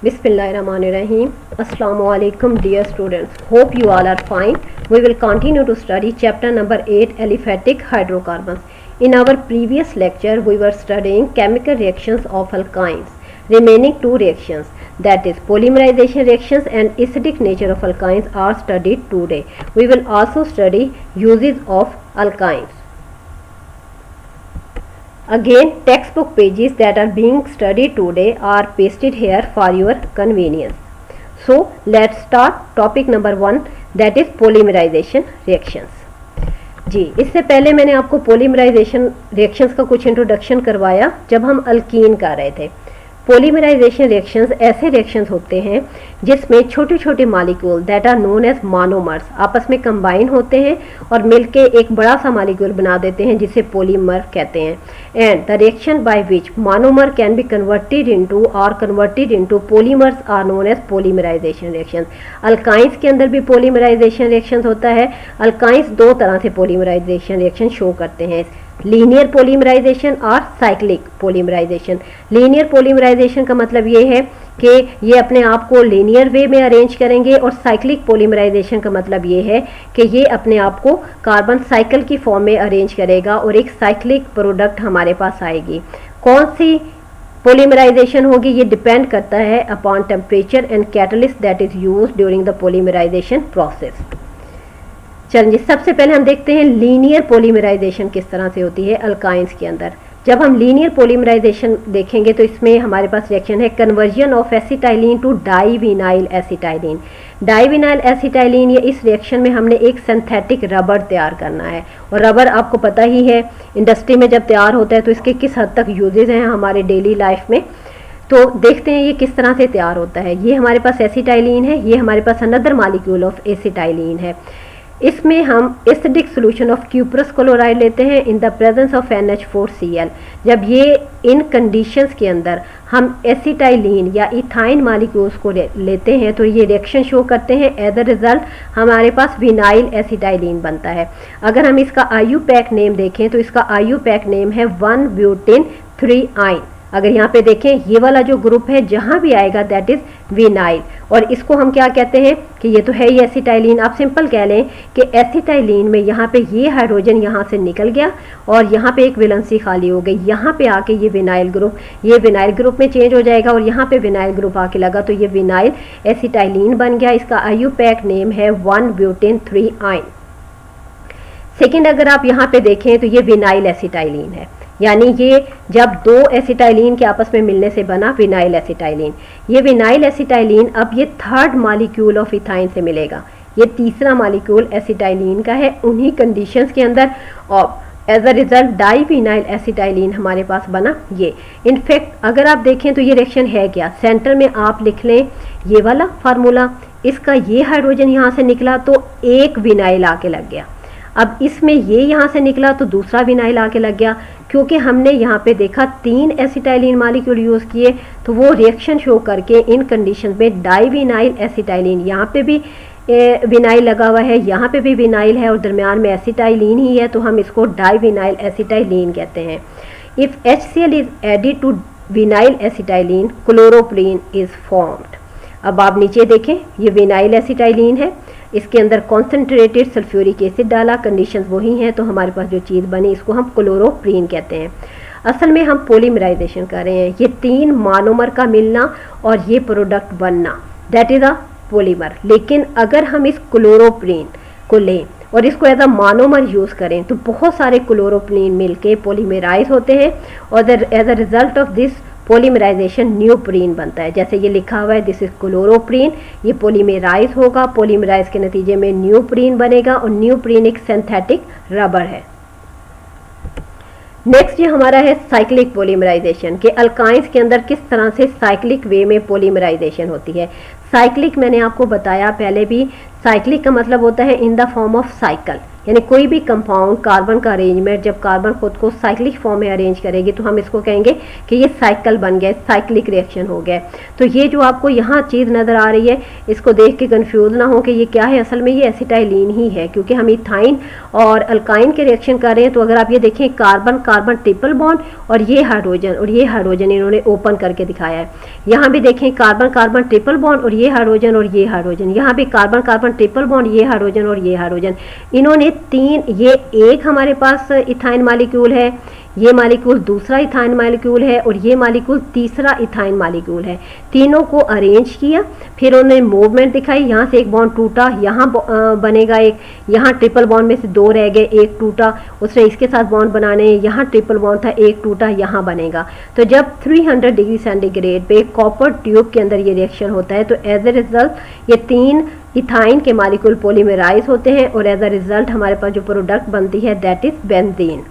Bismillahirrahmanirrahim. Assalamu alaikum dear students. Hope you all are fine. We will continue to study chapter number 8 aliphatic hydrocarbons. In our previous lecture we were studying chemical reactions of alkynes. Remaining two reactions, that is polymerization reactions and acidic nature of alkynes, are studied today. We will also study uses of alkynes. Again, textbook pages that are being studied today are pasted here for your convenience. So let's start topic number 1, that is polymerization reactions. जी, इससे पहले मैंने आपको polymerisation reactions का कुछ introduction करवाया जब हम alkyne कर रहे थे। पोलीमराइजेशन रिएक्शंस ऐसे रिएक्शंस होते हैं जिसमें छोटे छोटे molecule that are known as monomers आपस में कंबाइन होते हैं और मिलके एक बड़ा सा मॉलिक्यूल बना देते हैं जिसे पॉलीमर कहते हैं। And the reaction by which monomer can be converted into polymers are known as polymerisation reactions. Alkynes के अंदर भी पोलीमराइजेशन रिएक्शंस होता है। अल्काइंस दो तरह से पोलीमराइजेशन रिएक्शन शो करते हैं, लीनियर पोलीमराइजेशन और साइक्लिक पोलीमराइजेशन। लीनियर पोलीमराइजेशन का मतलब ये है कि ये अपने आप को लीनियर वे में अरेंज करेंगे और साइक्लिक पोलीमराइजेशन का मतलब ये है कि ये अपने आप को कार्बन साइकिल की फॉर्म में अरेंज करेगा और एक साइक्लिक प्रोडक्ट हमारे पास आएगी। कौन सी पोलीमराइजेशन होगी ये डिपेंड करता है upon temperature and catalyst that is used during the polymerisation process. चलिए, सबसे पहले हम देखते हैं लीनियर पोलीमराइजेशन किस तरह से होती है अल्काइंस के अंदर। जब हम लीनियर पोलीमराइजेशन देखेंगे तो इसमें हमारे पास रिएक्शन है conversion of acetylene to divinyl acetylene. Divinyl acetylene, ये इस रिएक्शन में हमने एक सिंथेटिक रबर तैयार करना है और रबर आपको पता ही है इंडस्ट्री में जब तैयार होता है तो इसके किस हद तक यूजेस हैं हमारे डेली लाइफ में। तो देखते हैं ये किस तरह से तैयार होता है। ये हमारे पास एसिटाइलिन है, ये हमारे पास अनदर मॉलिक्यूल ऑफ एसिटाइलिन है। इसमें हम acidic solution of cuprous chloride लेते हैं in the presence of NH4Cl। जब ये इन कंडीशंस के अंदर हम एसिटाइलिन या इथाइन मॉलिक्यूल्स को लेते हैं तो ये रिएक्शन शो करते हैं। एज अ रिजल्ट हमारे पास विनाइल एसिटाइलिन बनता है। अगर हम इसका IUPAC नेम देखें तो इसका IUPAC नेम है 1-butene-3-ine। अगर यहाँ पे देखें ये वाला जो ग्रुप है जहाँ भी आएगा दैट इज विनाइल, और इसको हम क्या कहते हैं कि ये तो है ही एसिटाइलिन। आप सिंपल कह लें कि एसिटाइलिन में यहाँ पे ये हाइड्रोजन यहाँ से निकल गया और यहाँ पे एक वैलेंसी खाली हो गई। यहाँ पे आके ये विनाइल ग्रुप में चेंज हो जाएगा और यहाँ पे विनाइल ग्रुप आके लगा तो ये विनाइल एसिटाइलिन बन गया। इसका IUPAC नेम है 1-butene-3-ine। सेकेंड, अगर आप यहाँ पे देखें तो ये विनाइल एसिटाइलिन है, यानी ये जब दो एसिटाइलिन के आपस में मिलने से बना विनाइल एसिटाइलिन। ये विनाइल एसिटाइलिन अब ये थर्ड मॉलिक्यूल ऑफ इथाइन से मिलेगा। ये तीसरा मॉलिक्यूल एसिटाइलिन का है उन्हीं कंडीशंस के अंदर और एज अ रिजल्ट डाइविनाइल एसिटाइलिन हमारे पास बना ये। इनफैक्ट अगर आप देखें तो ये रिएक्शन है क्या, सेंटर में आप लिख लें ये वाला फार्मूला, इसका ये हाइड्रोजन यहाँ से निकला तो एक विनाइल आके लग गया। अब इसमें ये यहाँ से निकला तो दूसरा विनाइल आके लग गया। क्योंकि हमने यहाँ पे देखा 3 एसिटाइलिन मॉलिक्यूल यूज़ किए तो वो रिएक्शन शो करके इन कंडीशन में डाइविनाइल एसिटाइलिन, यहाँ पे भी विनाइल लगा हुआ है, यहाँ पे भी विनाइल है और दरमियान में एसिटाइलिन ही है तो हम इसको डाइविनाइल एसिटाइलिन कहते हैं। If HCl is added to vinyl acetylene chloroprene is formed. अब आप नीचे देखें ये विनाइल एसिटाइलिन है, इसके अंदर कॉन्सेंट्रेटेड सल्फ्यूरिक एसिड डाला, कंडीशंस वही हैं तो हमारे पास जो चीज़ बनी इसको हम क्लोरोप्रीन कहते हैं। असल में हम पोलीमराइजेशन कर रहे हैं, ये 3 मोनोमर का मिलना और ये प्रोडक्ट बनना दैट इज़ अ पॉलीमर। लेकिन अगर हम इस क्लोरोप्रीन को लें और इसको एज अ मोनोमर यूज़ करें तो बहुत सारे क्लोरोप्रीन मिलके पोलीमराइज होते हैं और as a result of this polymerization neoprene बनता है। जैसे ये लिखा हुआ है दिस इज क्लोरोप्रीन, ये पोलीमराइज होगा, पोलीमराइज के नतीजे में न्यूप्रीन बनेगा और न्यूप्रीन एक सिंथेटिक रबर है। नेक्स्ट ये हमारा है साइक्लिक पोलीमराइजेशन के अल्काइंस के अंदर किस तरह से साइक्लिक वे में पोलीमराइजेशन होती है। साइक्लिक मैंने आपको बताया पहले भी, साइक्लिक का मतलब होता है in the form of cycle, यानी कोई भी कंपाउंड कार्बन का अरेंजमेंट जब कार्बन खुद को साइक्लिक फॉर्म में अरेंज करेगी तो हम इसको कहेंगे कि ये साइकिल बन गया, साइक्लिक रिएक्शन हो गया। तो ये जो आपको यहाँ चीज़ नज़र आ रही है इसको देख के कंफ्यूज ना हो कि ये क्या है, असल में ये एसिटाइलिन ही है, क्योंकि हम इथाइन और अल्काइन के रिएक्शन कर रहे हैं। तो अगर आप ये देखें कार्बन कार्बन ट्रिपल बॉन्ड और ये हाइड्रोजन इन्होंने ओपन करके दिखाया है। यहाँ भी देखें कार्बन कार्बन ट्रिपल बॉन्ड और ये हाइड्रोजन, यहाँ भी कार्बन कार्बन ट्रिपल बॉन्ड, ये हाइड्रोजन, इन्होंने तीन, ये एक हमारे पास इथाइन मॉलिक्यूल है, ये मॉलिक्यूल दूसरा इथाइन मॉलिक्यूल है और ये मॉलिक्यूल तीसरा इथाइन मॉलिक्यूल है। तीनों को अरेंज किया, फिर उन्होंने मूवमेंट दिखाई, यहाँ से एक बॉन्ड टूटा, यहाँ बनेगा एक, यहाँ ट्रिपल बॉन्ड में से दो रह गए, एक टूटा, उसने इसके साथ बॉन्ड बनाने, यहाँ ट्रिपल बॉन्ड था, एक टूटा, यहाँ बनेगा। तो जब 300 डिग्री सेंटीग्रेड पे कॉपर ट्यूब के अंदर ये रिएक्शन होता है तो एज ए रिजल्ट ये तीन इथाइन के मॉलिक्यूल पॉलीमराइज होते हैं और एज अ रिजल्ट हमारे पास जो प्रोडक्ट बनती है that is benzene.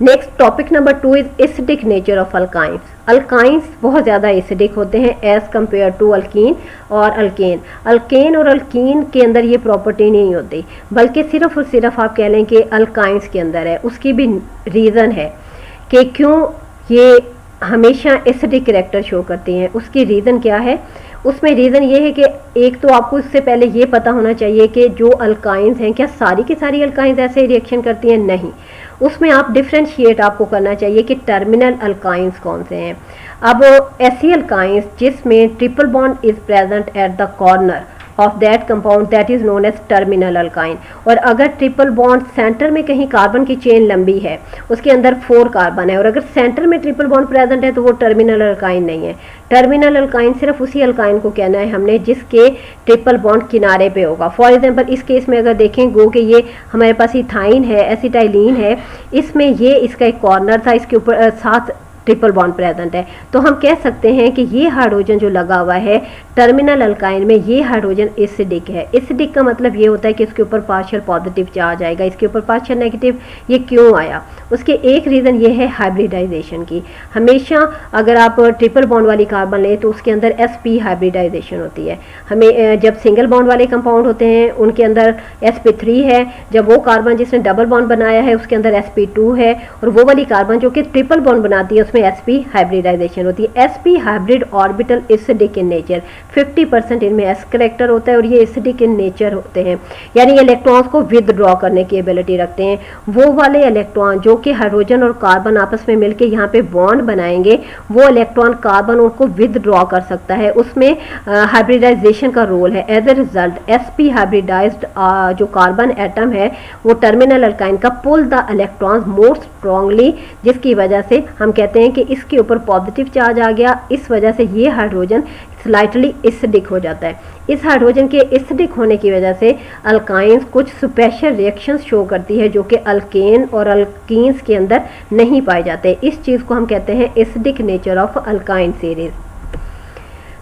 Next topic number 2 is acidic nature of alkynes. Alkynes बहुत ज़्यादा एसिडिक होते हैं एज कम्पेयर टू अल्कीन और अल्केन। अल्केन और अल्कीन के अंदर ये प्रॉपर्टी नहीं होती, बल्कि सिर्फ और सिर्फ आप कह लें कि अल्काइंस के अंदर है। उसकी भी रीज़न है कि क्यों ये हमेशा एसिडिक कैरेक्टर शो करती हैं। उसकी रीज़न क्या है? उसमें रीज़न ये है कि एक तो आपको इससे पहले ये पता होना चाहिए कि जो अल्काइंस हैं क्या सारी की सारी अल्काइंस ऐसे रिएक्शन करती हैं? नहीं, उसमें आप डिफ्रेंशिएट आपको करना चाहिए कि टर्मिनल अल्काइंस कौन से हैं। अब ऐसी अल्काइंस जिसमें triple bond is present at the corner of that compound that is known as terminal alkyne. और अगर ट्रिपल बॉन्ड सेंटर में कहीं कार्बन की चेन लंबी है, उसके अंदर 4 कार्बन है और अगर सेंटर में ट्रिपल बॉन्ड प्रेजेंट है तो वो टर्मिनल अल्काइन नहीं है। टर्मिनल अल्काइन सिर्फ उसी अल्काइन को कहना है हमने जिसके ट्रिपल बॉन्ड किनारे पे होगा। फॉर एग्जांपल इस केस में अगर देखें गो कि ये हमारे पास इथाइन है, एसिटाइलिन है, इसमें ये इसका एक कॉर्नर था, इसके ऊपर 7 ट्रिपल बॉन्ड प्रेजेंट है, तो हम कह सकते हैं कि ये हाइड्रोजन जो लगा हुआ है टर्मिनल अल्काइन में, ये हाइड्रोजन एसिडिक है। एसिडिक का मतलब ये होता है कि इसके ऊपर पार्शियल पॉजिटिव चार्ज आएगा, इसके ऊपर पार्शियल नेगेटिव। ये क्यों आया? उसके एक रीज़न ये है हाइब्रिडाइजेशन की। हमेशा अगर आप ट्रिपल बॉन्ड वाली कार्बन लें तो उसके अंदर sp हाइब्रिडाइजेशन होती है। हमें जब सिंगल बॉन्ड वाले कंपाउंड होते हैं उनके अंदर sp3 है, जब वो कार्बन जिसने डबल बॉन्ड बनाया है उसके अंदर sp2 है, और वो वाली कार्बन जो कि ट्रिपल बॉन्ड बनाती है उसमें sp हाइब्रिडाइजेशन होती है। sp hybrid orbital acidic in nature, 50% इनमें s करेक्टर होता है और ये एसिडिक इन नेचर होते हैं, यानी इलेक्ट्रॉन्स को विदड्रॉ करने की एबिलिटी रखते हैं। वो वाले इलेक्ट्रॉन जो कि हाइड्रोजन और कार्बन आपस में मिलकर यहाँ पे बॉन्ड बनाएंगे, वो इलेक्ट्रॉन कार्बन उनको विदड्रॉ कर सकता है, उसमें हाइब्रिडाइजेशन का रोल है। As a result sp hybridised जो कार्बन एटम है वो टर्मिनल अल्काइन का pull the electrons more strongly, जिसकी वजह से हम कहते हैं कि इसके ऊपर पॉजिटिव चार्ज आ गया, इस वजह से ये हाइड्रोजन स्लाइटली एसिडिक हो जाता है। इस हाइड्रोजन के एसिडिक होने की वजह से अल्काइंस कुछ स्पेशल रिएक्शंस शो करती है जो कि अल्केन और अल्कीन्स के अंदर नहीं पाए जाते। इस चीज़ को हम कहते हैं acidic nature of alkyne series.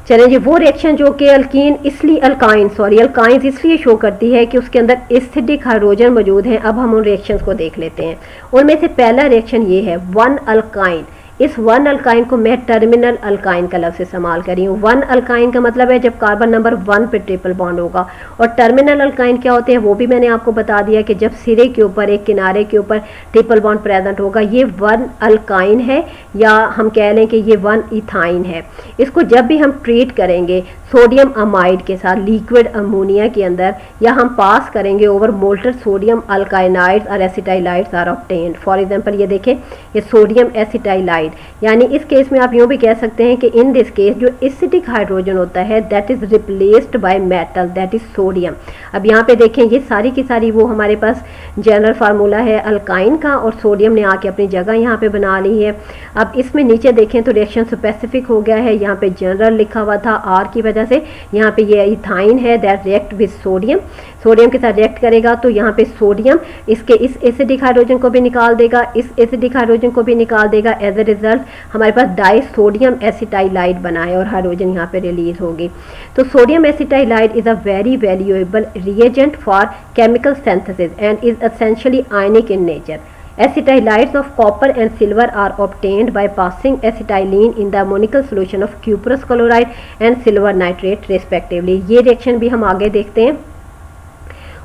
चलें जी, वो रिएक्शन जो कि अल्काइंस इसलिए शो करती है कि उसके अंदर एसिडिक हाइड्रोजन मौजूद हैं। अब हम उन रिएक्शंस को देख लेते हैं। उनमें से पहला रिएक्शन ये है 1 अल्काइन। इस 1 अल्काइन को मैं टर्मिनल अल्काइन का लफ्ज़ इस्तेमाल कर रही हूँ। 1 अल्काइन का मतलब है जब कार्बन नंबर 1 पे ट्रिपल बॉन्ड होगा, और टर्मिनल अल्काइन क्या होते हैं वो भी मैंने आपको बता दिया कि जब सिरे के ऊपर एक किनारे के ऊपर ट्रिपल बॉन्ड प्रेजेंट होगा। ये 1 अल्काइन है या हम कह लें कि ये 1 इथाइन है। इसको जब भी हम ट्रीट करेंगे सोडियम अमाइड के साथ लिक्विड अमोनिया के अंदर, या हम पास करेंगे ओवर मोल्टर सोडियम अल्काइनाइड्स और एसिटाइलाइड्स आर ऑब्टेन्ड। फॉर एग्जांपल ये देखें, ये सोडियम एसिटाइलाइड, यानी इस केस में आप यूँ भी कह सकते हैं कि इन दिस केस जो एसिडिक हाइड्रोजन होता है that is replaced by metal that is sodium. अब यहाँ पे देखें ये सारी की सारी वो हमारे पास जनरल फार्मूला है अल्काइन का, और सोडियम ने आके अपनी जगह यहाँ पे बना ली है। अब इसमें नीचे देखें तो रिएक्शन स्पेसिफिक हो गया है, यहाँ पे जनरल लिखा हुआ था आर की वजह से। यहाँ पे ये इथाइन है that react with sodium, sodium के साथ रिएक्ट करेगा तो यहाँ पे सोडियम इसके इस एसिडिक हाइड्रोजन को भी निकाल देगा, इस एसिडिक हाइड्रोजन को भी निकाल देगा। एज ए रिजल्ट हमारे पास डाई सोडियम एसिटाइलाइड बना है और हाइड्रोजन यहाँ पे रिलीज होगी। तो sodium acetylide is a very valuable reagent for chemical synthesis and is essentially ionic in nature. Acetylides of copper and silver are obtained by passing acetylene in the ammoniacal solution of cuprous chloride and silver nitrate respectively। ये reaction भी हम आगे देखते हैं।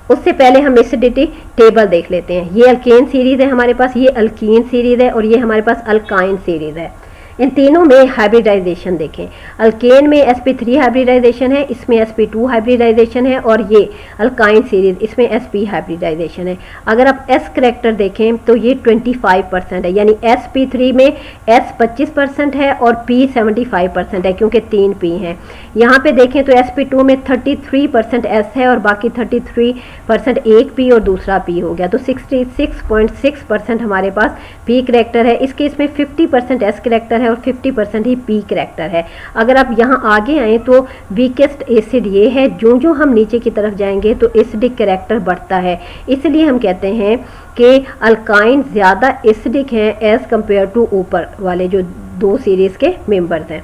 उससे पहले हम acidity table देख लेते हैं। ये अल्केन सीरीज है हमारे पास, ये अल्कीन सीरीज है और ये हमारे पास अल्काइन सीरीज है। इन तीनों में हाइब्रिडाइजेशन देखें, अल्केन में sp3 हाइब्रिडाइजेशन है, इसमें sp2 हाइब्रिडाइजेशन है और ये अल्काइन सीरीज इसमें sp हाइब्रिडाइजेशन है। अगर आप s करेक्टर देखें तो ये 25% है, यानी sp3 में s 25% है और p 75% है, क्योंकि 3 p हैं। यहाँ पे देखें तो sp2 में 33% s है और बाकी 33% एक p और दूसरा p हो गया, तो 66.6% हमारे पास p करेक्टर है। इसके इसमें 50% s करेक्टर है और 50% ही p करेक्टर है। अगर आप यहाँ आगे आएँ तो वीकेस्ट एसिड ये है, जो हम नीचे की तरफ जाएंगे तो एसिडिक करेक्टर बढ़ता है, इसलिए हम कहते हैं कि अल्काइन ज़्यादा एसिडिक हैं एज़ कम्पेयर टू ऊपर वाले जो 2 सीरीज़ के मेंबर्स हैं।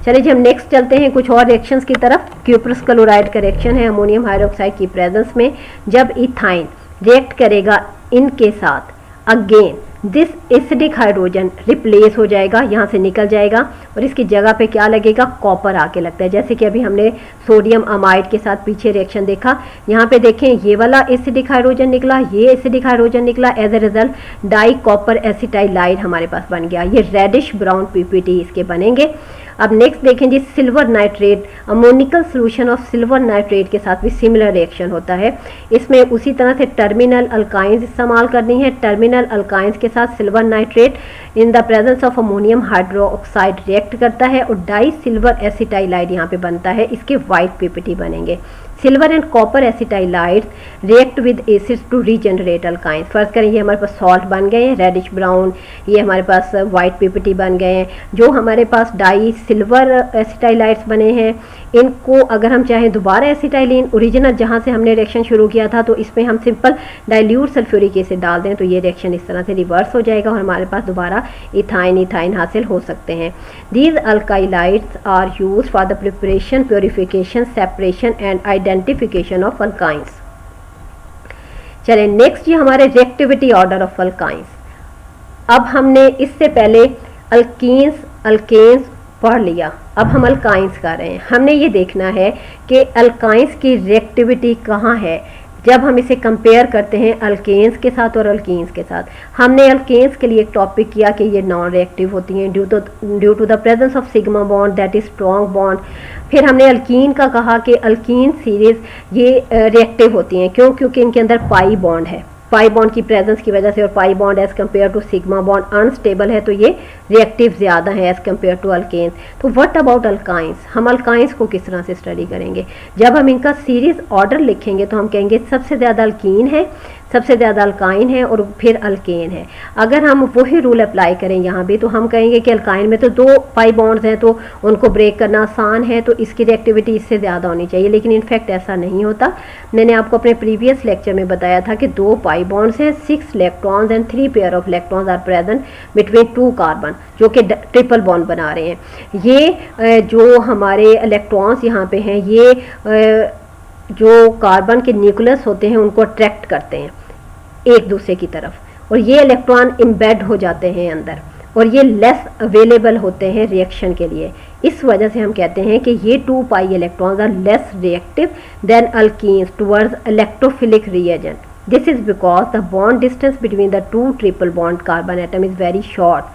चलिए जी हम नेक्स्ट चलते हैं कुछ और रिएक्शंस की तरफ। क्यूप्रस क्लोराइड का रिएक्शन है अमोनियम हाइड्रोक्साइड की प्रेजेंस में। जब इथाइन रिएक्ट करेगा इनके साथ, again this acidic hydrogen replace हो जाएगा, यहाँ से निकल जाएगा और इसकी जगह पे क्या लगेगा, कॉपर आके लगता है। जैसे कि अभी हमने सोडियम अमाइड के साथ पीछे रिएक्शन देखा, यहाँ पे देखें ये वाला एसिडिक हाइड्रोजन निकला, ये एसिडिक हाइड्रोजन निकला, as a result di copper acetylide हमारे पास बन गया। ये रेडिश ब्राउन पीपीटी इसके बनेंगे। अब नेक्स्ट देखें जी silver nitrate, ammoniacal solution of silver nitrate के साथ भी सिमिलर रिएक्शन होता है। इसमें उसी तरह से टर्मिनल अल्काइंस इस्तेमाल करनी है। टर्मिनल अल्काइंस के साथ silver nitrate in the presence of ammonium hydroxide react करता है और डाई सिल्वर एसिटाइलाइड यहाँ पे बनता है, इसके वाइट पीपीटी बनेंगे। Silver and copper acetylides react with acids to regenerate alkynes. First करें ये हमारे पास सॉल्ट बन गए हैं रेडिश ब्राउन, ये हमारे पास वाइट पीपीटी बन गए हैं। जो हमारे पास डाई सिल्वर एसिटाइलाइड्स बने हैं, इनको अगर हम चाहें दोबारा एसिटाइलिन ओरिजिनल जहाँ से हमने रिएक्शन शुरू किया था तो इसमें हम सिंपल डाइल्यूट सल्फ्यूरिक एसिड डाल दें तो ये रिएक्शन इस तरह से रिवर्स हो जाएगा और हमारे पास दोबारा इथाइन हासिल हो सकते हैं। These alkylides are used for the preparation, purification, separation and identification of alkynes. चलें नेक्स्ट ये हमारे रिएक्टिविटी ऑर्डर ऑफ अल्काइंस। अब हमने इससे पहले अल्कीन्स अल्केन्स पढ़ लिया, अब हम अल्काइंस कर रहे हैं। हमने ये देखना है कि अल्काइंस की रिएक्टिविटी कहाँ है जब हम इसे कंपेयर करते हैं अल्केन्स के साथ और अल्कीन्स के साथ। हमने अल्केन्स के लिए एक टॉपिक किया कि ये नॉन रिएक्टिव होती हैं due to the presence of sigma bond that is strong bond. फिर हमने अल्कीन का कहा कि अल्कीन सीरीज ये रिएक्टिव होती हैं, क्योंकि इनके अंदर पाई बॉन्ड है, पाई बॉन्ड की प्रेजेंस की वजह से, और pi bond as compare to sigma bond unstable है तो ये रिएक्टिव ज़्यादा है एज कम्पेयर टू अल्केन्स। तो व्हाट अबाउट अल्काइंस, हम अल्काइंस को किस तरह से स्टडी करेंगे? जब हम इनका सीरीज ऑर्डर लिखेंगे तो हम कहेंगे सबसे ज़्यादा अल्कीन है, सबसे ज़्यादा अल्काइन है और फिर अल्केन है। अगर हम वही रूल अप्लाई करें यहाँ भी तो हम कहेंगे कि अल्काइन में तो 2 पाई बॉन्ड्स हैं तो उनको ब्रेक करना आसान है तो इसकी रिएक्टिविटी इससे ज़्यादा होनी चाहिए, लेकिन इनफैक्ट ऐसा नहीं होता। मैंने आपको अपने प्रीवियस लेक्चर में बताया था कि 2 पाई बॉन्ड्स हैं, 6 electrons and 3 pair of electrons are present between 2 carbon, जो कि ट्रिपल बॉन्ड बना रहे हैं। ये जो हमारे इलेक्ट्रॉन्स यहाँ पे हैं ये जो कार्बन के न्यूक्लियस होते हैं उनको अट्रैक्ट करते हैं एक दूसरे की तरफ और ये इलेक्ट्रॉन इम्बेड हो जाते हैं अंदर और ये लेस अवेलेबल होते हैं रिएक्शन के लिए। इस वजह से हम कहते हैं कि ये 2 pi electrons are less reactive than alkenes towards electrophilic reagent. This is because the bond distance between the 2 triple bond carbon atom is very short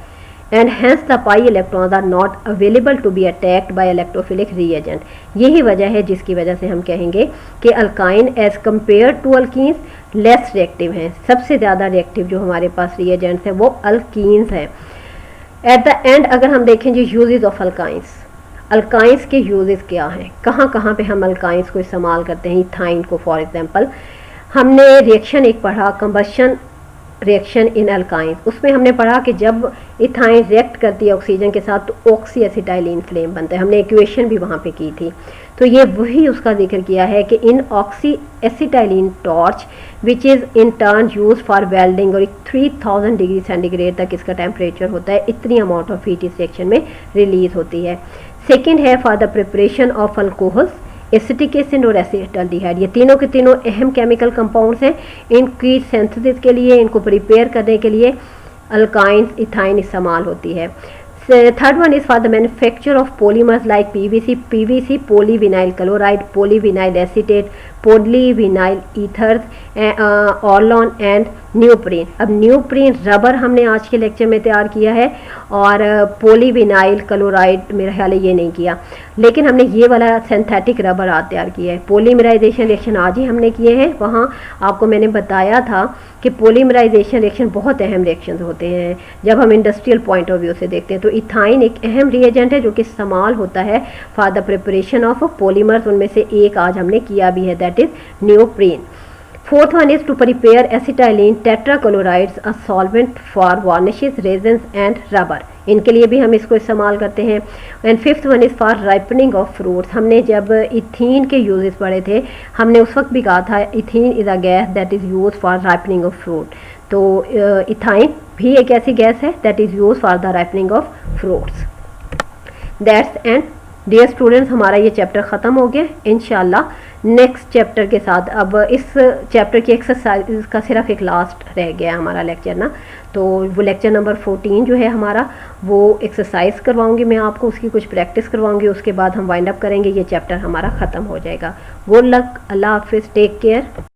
and hence the pi electrons are not available to be attacked by electrophilic reagent। यही वजह है जिसकी वजह से हम कहेंगे कि alkyne as compare to alkenes less reactive हैं। सबसे ज़्यादा रिएक्टिव जो हमारे पास रिएजेंट्स हैं वो अल्कीन्स हैं। एट द एंड अगर हम देखें जो यूजेस ऑफ अल्काइंस, अल्काइंस के यूजेस क्या हैं, कहाँ कहाँ पे हम अल्काइंस को इस्तेमाल करते हैं। इथाइन को फॉर एग्जांपल हमने रिएक्शन एक पढ़ा कंबशन रिएक्शन इन अल्काइंस, उसमें हमने पढ़ा कि जब इथाइन रिएक्ट करती है ऑक्सीजन के साथ तो ऑक्सी एसिटाइलिन फ्लेम बनता है। हमने इक्वेशन भी वहाँ पे की थी, तो ये वही उसका जिक्र किया है कि in oxy acetylene torch which is in turn use for welding और 3000 डिग्री सेंटीग्रेड तक इसका टेम्परेचर होता है, इतनी अमाउंट ऑफ हीट इस रिएक्शन में रिलीज होती है। सेकेंड है for the preparation of alcohols, acetic acid और एसिटाल्डिहाइड, ये तीनों के तीनों अहम केमिकल कंपाउंड्स हैं। इनकी सिंथेसिस के लिए, इनको प्रिपेयर करने के लिए अल्काइन इथाइन इस्तेमाल होती है। Third one is for the manufacture of polymers like PVC, PVC polyvinyl chloride, polyvinyl acetate, polyvinyl ethers, Orlon and neoprene. अब न्यूप्रीन रबर हमने आज के लेक्चर में तैयार किया है और पॉलीविनाइल क्लोराइड मेरा ख्याल है ये नहीं किया, लेकिन हमने ये वाला सिंथेटिक रबर आज तैयार किया है। पॉलीमराइजेशन रिएक्शन आज ही हमने किए हैं, वहाँ आपको मैंने बताया था कि पॉलीमराइजेशन रिएक्शन बहुत अहम रिएक्शन होते हैं जब हम इंडस्ट्रियल पॉइंट ऑफ व्यू से देखते हैं। तो इथाइन एक अहम रिएजेंट है जो कि इस्तेमाल होता है for the preparation of polymers, उनमें से एक आज हमने किया भी है, that is neoprene. Fourth one is to prepare acetylene tetrachlorides a solvent for varnishes, resins and rubber, इनके लिए भी हम इसको इस्तेमाल करते हैं। And fifth one is for ripening of fruits. हमने जब इथीन के यूजेस पढ़े थे हमने उस वक्त भी कहा था ethene is a gas that is use for ripening of fruit. तो इथाइन भी एक ऐसी गैस है that is use for the ripening of fruits. That's end dear students, हमारा ये चैप्टर ख़त्म हो गया। इंशाल्लाह नेक्स्ट चैप्टर के साथ, अब इस चैप्टर की एक्सरसाइज का सिर्फ एक लास्ट रह गया हमारा लेक्चर ना, तो वो लेक्चर नंबर 14 जो है हमारा, वो एक्सरसाइज करवाऊंगी मैं आपको, उसकी कुछ प्रैक्टिस करवाऊंगी, उसके बाद हम वाइंड अप करेंगे, ये चैप्टर हमारा ख़त्म हो जाएगा। गुड लक, अल्लाह हाफिज़, टेक केयर।